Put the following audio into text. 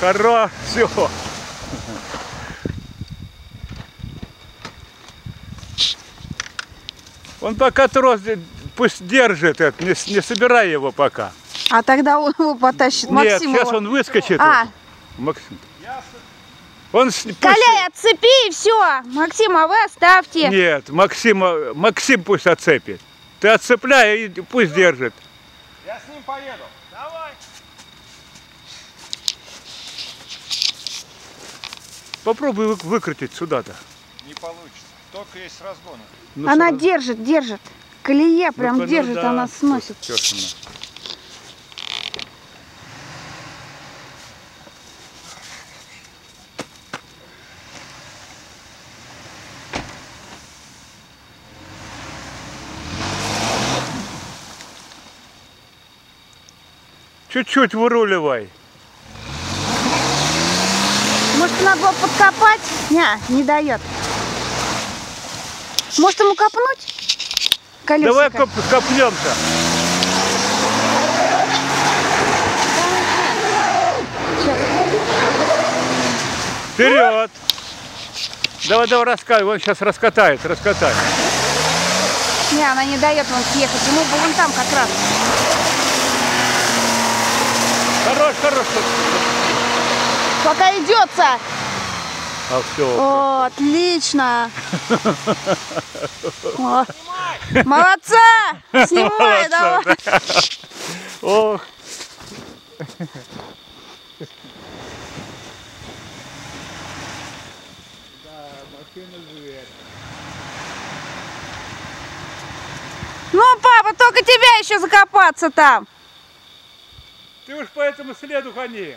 Хорошо. Все. Он пока трос пусть держит, это, не собирай его пока. А тогда он его потащит, Максим. Нет, сейчас он выскочит. А. Максим. Он Коляй, отцепи и все. Максим, а вы оставьте. Нет, Максим пусть отцепит. Ты отцепляй и пусть держит. Я с ним поеду. Давай. Попробуй выкрутить сюда-то. Не получится. Только есть разгоны. Ну, Она сразу. держит. Колея прям Ну, держит, да. она сносит. Чуть-чуть выруливай. Может, надо было подкопать? Не дает. Может, ему копнуть? Колесико. Давай копнем-то. Вперед! Давай, раскатай. Он сейчас раскатает. Не, она не дает вон съехать. Ему бы вон там как раз. Хорош. Пока идется. А все. О, отлично. О, молодца! Снимай, давай. Ох. Да, машина живет. Ну, папа, только тебя еще закопаться там. Ты уж по этому следу гони.